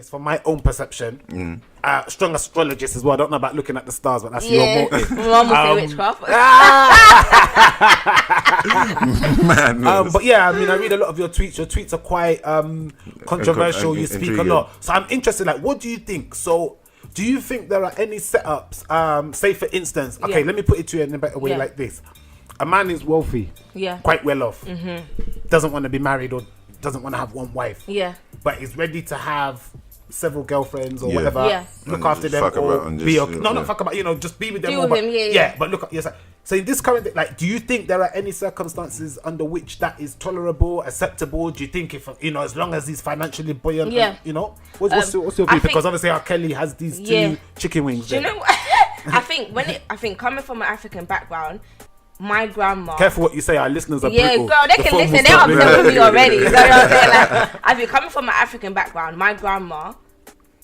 From my own perception, strong astrologist as well. I don't know about looking at the stars, but that's your motive. Mum will say witchcraft. But yeah, I mean, I read a lot of your tweets. Your tweets are quite controversial. You speak a lot. So I'm interested, like, what do you think? So do you think there are any setups, say for instance, okay, let me put it to you in a better way like this. A man is wealthy, quite well off, doesn't want to be married or doesn't want to have one wife, but is ready to have several girlfriends or whatever, look after them, or be not fuck about, just be with them. Deal with them, but look, so in this current, like, do you think there are any circumstances under which that is tolerable, acceptable? Do you think if as long as he's financially buoyant, and, what's your view? Because obviously R. Kelly has these two chicken wings. Do you know what? I think coming from an African background, my grandma. Careful what you say. Our listeners are brutal. Girl, they can listen. They're upset with me already. You know what I'm saying? Like, I think coming from an African background, my grandma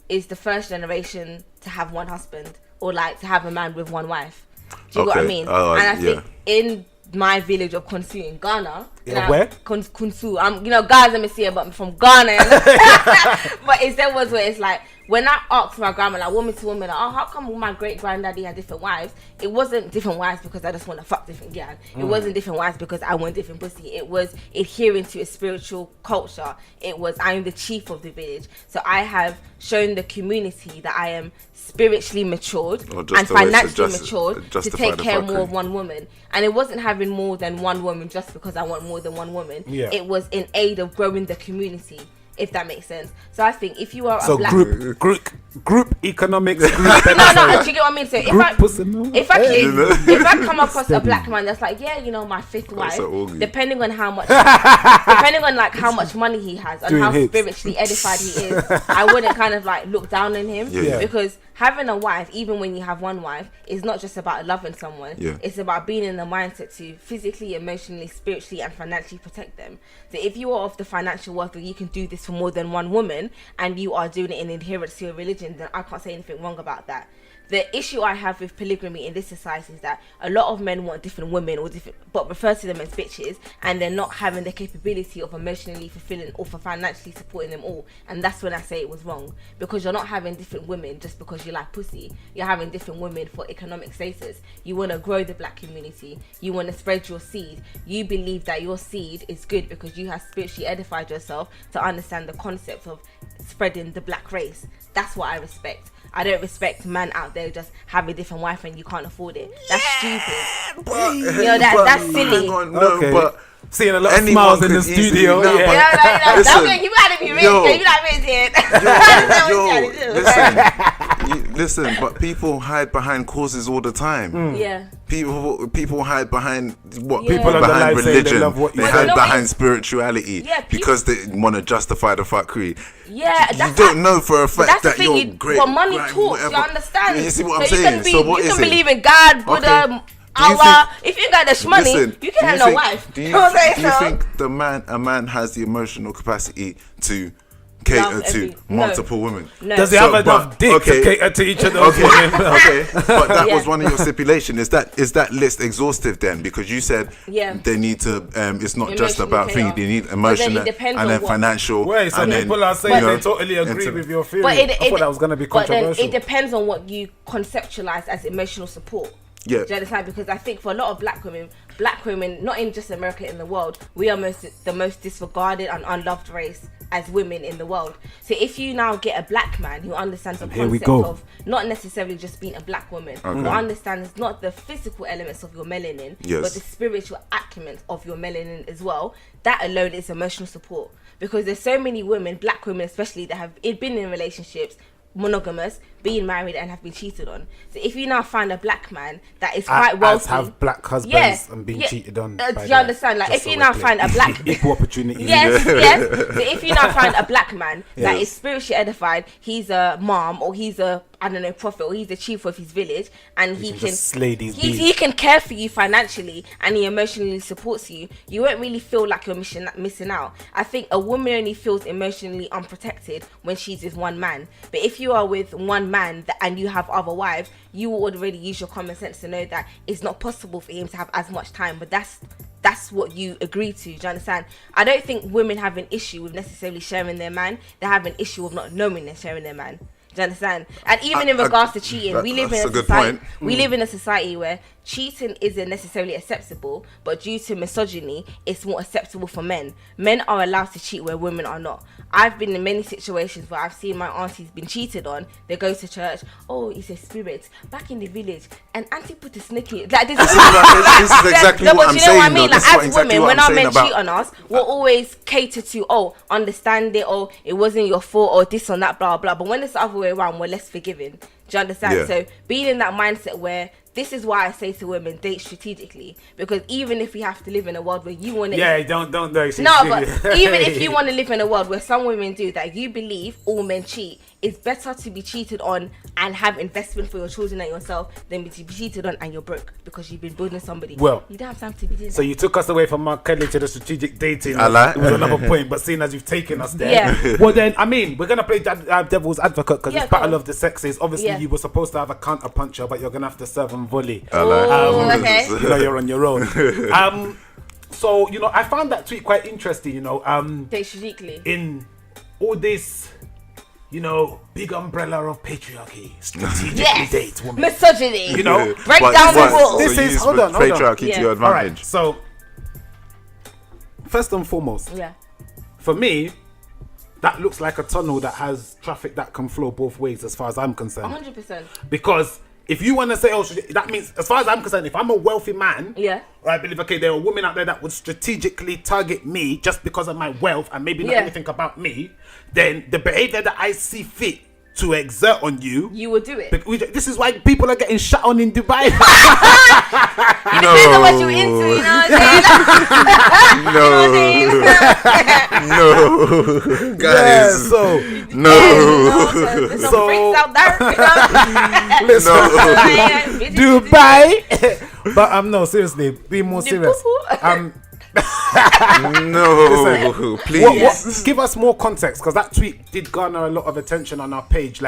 is the first generation to have one husband, or like to have a man with one wife. Do you know what I mean? And I think in my village of Kunsu in Ghana, where? Kunsu. Guys, let me see it, but I'm from Ghana. But there was where it's like, when I asked my grandma, like woman to woman, like, how come my great granddaddy had different wives? It wasn't different wives because I just want to fuck different girls. It wasn't different wives because I want different pussy. It was adhering to a spiritual culture. It was, I am the chief of the village. So I have shown the community that I am spiritually matured and financially matured to take care more of one woman. And it wasn't having more than one woman just because I want more than one woman. It was in aid of growing the community, if that makes sense. So I think if you are a black group economics, no, do you get what I mean? So if I come across a black man that's like, my fifth wife, depending on how much like how much money he has and how spiritually edified he is, I wouldn't kind of like look down on him, because having a wife, even when you have one wife, is not just about loving someone. It's about being in the mindset to physically, emotionally, spiritually, and financially protect them. So if you are of the financial wealth that you can do this for more than one woman, and you are doing it in adherence to your religion, then I can't say anything wrong about that. The issue I have with polygamy in this society is that a lot of men want different women but refer to them as bitches, and they're not having the capability of emotionally fulfilling or for financially supporting them all. And that's when I say it was wrong, because you're not having different women just because you like pussy. You're having different women for economic status. You want to grow the black community. You want to spread your seed. You believe that your seed is good because you have spiritually edified yourself to understand the concept of spreading the black race. That's what I respect. I don't respect man out there just having a different wife and you can't afford it. That's stupid. That's silly. But seeing a lot of smiles in the studio. You gotta be rich. You're not rich yet. Listen, but people hide behind causes all the time. People hide behind people behind religion. They hide behind spirituality because they want to justify the fuckery. You don't know for a fact that you're great. But money talks, you understand? You see what I'm saying? So what is it? You can believe in God, Buddha, Allah. If you got this money, you can have no wife. Do you think a man has the emotional capacity to cater to multiple women? No. Does he have enough dick to cater to each of those women? But that was one of your stipulations. Is that list exhaustive then? Because you said they need to. It's not just about things. They need emotional and then financial. Wait, some people are saying they totally agree with your theory. I thought that was going to be controversial. But then it depends on what you conceptualize as emotional support. Do you understand? Because I think for a lot of black women, not in just America, in the world, we are the most disregarded and unloved race as women in the world. So if you now get a black man who understands the concept of not necessarily just being a black woman, who understands not the physical elements of your melanin, but the spiritual acumen of your melanin as well, that alone is emotional support. Because there's so many women, black women especially, that have been in relationships, monogamous, being married, and have been cheated on. So if you now find a black man that is quite wealthy, as have black husbands and being cheated on, do you understand? Like, if you now find a black equal opportunity, yes. So if you now find a black man that is spiritually edified, he's a mom, or he's a prophet, or he's the chief of his village, and he can slay these he can care for you financially and he emotionally supports you, you won't really feel like you're missing out. I think a woman only feels emotionally unprotected when she's with one man. But if you are with one man and you have other wives, you will already use your common sense to know that it's not possible for him to have as much time. But that's that's what you agree to. Do you understand? I don't think women have an issue with necessarily sharing their man. They have an issue of not knowing they're sharing their man. Do you understand? And even in regards to cheating, we live in a society. We live in a society where cheating isn't necessarily acceptable, but due to misogyny, it's more acceptable for men. Men are allowed to cheat where women are not. I've been in many situations where I've seen my aunties been cheated on. They go to church. Oh, it's a spirit back in the village, and auntie put a snake in. Like this is exactly what I'm saying. What I mean? Like, as women, when our men cheat on us, we'll always cater to understand it, it wasn't your fault, or this or that, blah blah. But when it's the other way around, we're less forgiving. Do you understand? Yeah. So being in that mindset where this is why I say to women, date strategically, because even if we have to live in a world where you want to, don't no, but even if you want to live in a world where some women do that, you believe all men cheat. It's better to be cheated on and have investment for your children and yourself than to be cheated on and you're broke because you've been building somebody. Well, you don't have time to be doing so that. You took us away from Mark Kelly to the strategic dating. I like. It was another point, but seeing as you've taken us there, well then, I mean, we're gonna play devil's advocate because it's battle of the sexes. Obviously, you were supposed to have a counter puncher, but you're gonna have to serve them volley. I like. Okay. You know, you're on your own. So I found that tweet quite interesting. Date strategically in all this. Big umbrella of patriarchy, strategically date women. Misogyny. Break down the rules. This is hold on. Patriarchy to your advantage. All right, so first and foremost, for me, that looks like a tunnel that has traffic that can flow both ways, as far as I'm concerned. 100%. Because if you want to say, that means, as far as I'm concerned, if I'm a wealthy man, I believe, there are women out there that would strategically target me just because of my wealth and maybe not anything about me, then the behavior that I see fit to exert on you, you will do it. This is why people are getting shot on in Dubai. It depends on what you're into, you know what I'm saying? No, guys. There's some freaks out there. Dubai. But no, seriously, be more serious. No, please. Give us more context, because that tweet did garner a lot of attention on our page.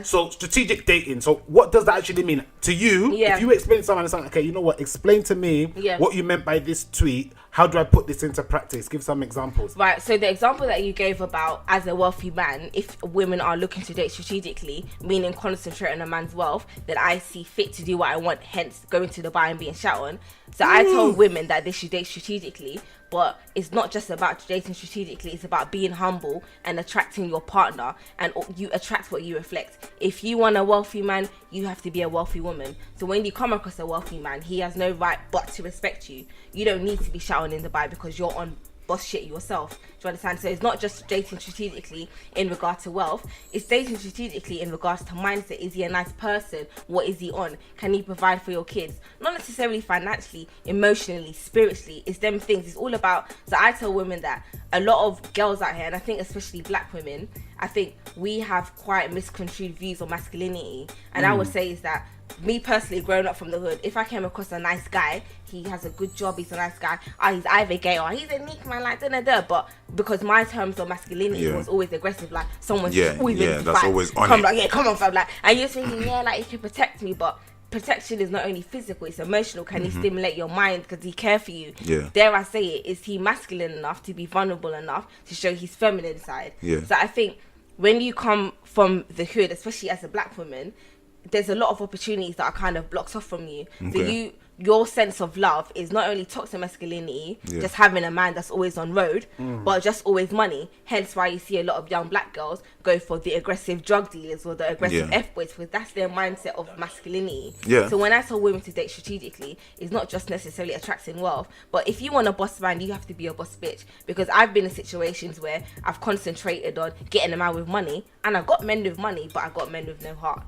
So strategic dating. So what does that actually mean to you? If you explain to someone, okay, you know what? Explain to me what you meant by this tweet. How do I put this into practice? Give some examples. Right. So the example that you gave about as a wealthy man, if women are looking to date strategically, meaning concentrate on a man's wealth, then I see fit to do what I want, hence going to Dubai and being shot on. So I told women that they should date strategically, but it's not just about dating strategically, it's about being humble and attracting your partner, and you attract what you reflect. If you want a wealthy man, you have to be a wealthy woman. So when you come across a wealthy man, he has no right but to respect you. You don't need to be shouting in Dubai because you're on boss shit yourself. Do you understand? So it's not just dating strategically in regard to wealth, it's dating strategically in regards to mindset. Is he a nice person? What is he on? Can he provide for your kids? Not necessarily financially, emotionally, spiritually. It's them things. It's all about. So I tell women that a lot of girls out here, and I think especially black women, I think we have quite misconstrued views on masculinity. And I would say is that me personally, growing up from the hood, if I came across a nice guy, he has a good job, he's a nice guy, he's either gay or he's a neat man, like da-da-da. But because my terms of masculinity was always aggressive, like someone's always ready to that's fight. Always on come it. Like, come on, fam, like, and you're thinking, like, he can protect me, but protection is not only physical, it's emotional. Can he stimulate your mind because he care for you? Dare I say it, is he masculine enough to be vulnerable enough to show his feminine side? So I think when you come from the hood, especially as a black woman, there's a lot of opportunities that are kind of blocked off from you. So your sense of love is not only toxic masculinity, just having a man that's always on road, but just always money. Hence why you see a lot of young black girls go for the aggressive drug dealers or the aggressive F-boys, because that's their mindset of masculinity. So when I tell women to date strategically, it's not just necessarily attracting wealth, but if you want a boss man, you have to be a boss bitch. Because I've been in situations where I've concentrated on getting a man with money, and I got men with money, but I got men with no heart.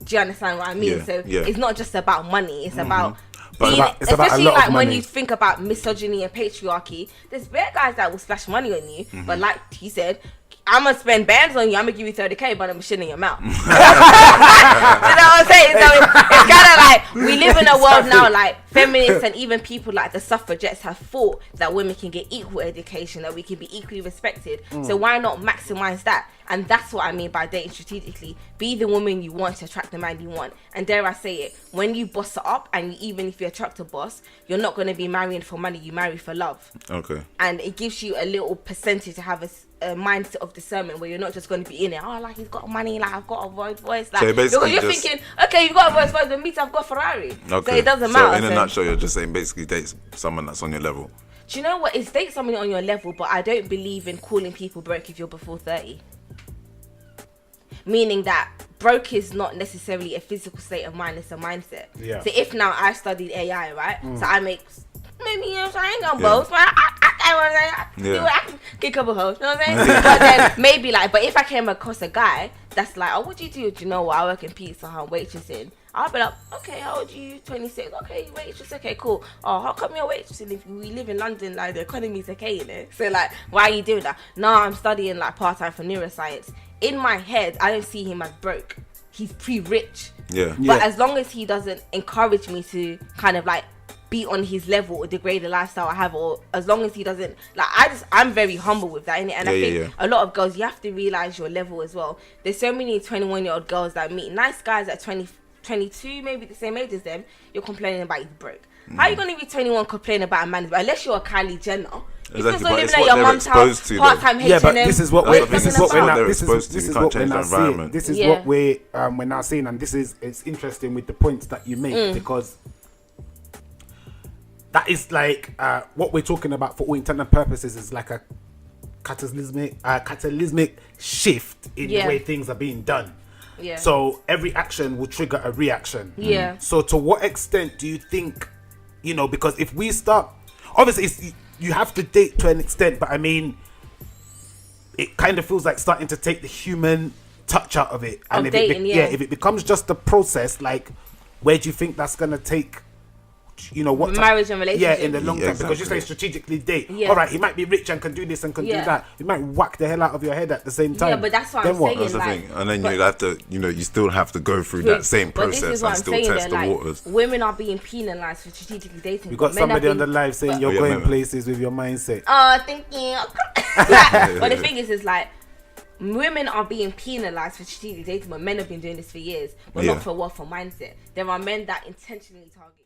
Do you understand what I mean? It's not just about money. It's about being, it's especially about like when you think about misogyny and patriarchy. There's bare guys that will splash money on you, but like you said, I'm gonna spend bands on you. I'm gonna give you 30K, but I'm shitting in your mouth. You know what I'm saying? So it's kind of like we live in a world now, like feminists and even people like the suffragettes have thought that women can get equal education, that we can be equally respected. So why not maximize that? And that's what I mean by dating strategically. Be the woman you want to attract the man you want. And dare I say it, when you boss it up, and even if you attract a boss, you're not going to be marrying for money, you marry for love. Okay. And it gives you a little percentage to have a mindset of discernment where you're not just going to be in it, oh, like he's got money, like I've got a voice. Like, so because you're thinking, okay, you've got a voice, but me too, I've got a Ferrari. Okay. So it doesn't matter. So in a nutshell, you're just saying basically date someone that's on your level. Do you know what? It's date someone on your level, but I don't believe in calling people broke if you're before 30. Meaning that broke is not necessarily a physical state of mind, it's a mindset. Yeah. So if now I studied AI, right? So I make, maybe, you know, so I ain't gonna boast, but I can get a couple hoes, you know what I'm saying? But then maybe like, but if I came across a guy that's like, oh, what do you do? Do you know what? I work in pizza, I'm waitressing. I'll be like, okay, how old are you? 26. Okay, waitress. Okay, cool. Oh, how come you're waitressing if we live in London? Like the economy's okay, you know. So like, why are you doing that? No, I'm studying like part-time for neuroscience. In my head, I don't see him as broke. He's pre-rich. Yeah. But as long as he doesn't encourage me to kind of like be on his level or degrade the lifestyle I have, or as long as he doesn't like, I'm very humble with that, innit? And I think a lot of girls, you have to realize your level as well. There's so many 21-year-old girls that meet nice guys at 22, maybe the same age as them. You're complaining about he's broke. How are you going to be 21 complaining about a man? Unless you're a Kylie Jenner. Exactly, but living at your mum's house, part-time H&M. Yeah, but this is what we're now seeing, and it's interesting with the points that you make, because that is like what we're talking about for all intents and purposes is like a catalytic shift in the way things are being done. Yeah. So every action will trigger a reaction. Yeah. So to what extent do you think, you know, because if we start, obviously you have to date to an extent, but I mean, it kind of feels like starting to take the human touch out of it. And if it becomes just a process, like, where do you think that's going to take, you know, what marriage and relationship? Yeah, in the long term, because you say strategically date. Yeah. All right, he might be rich and can do this and can do that. He might whack the hell out of your head at the same time. Yeah, but that's what I'm saying. That's the thing. And then you have to, you know, you still have to go through that same process and still test the waters. Women are being penalised for strategically dating. You got somebody on the live saying you're going places with your mindset. Oh, thank you. But the thing is like, women are being penalised for strategic dating, but men have been doing this for years. But not for what? For mindset. There are men that intentionally target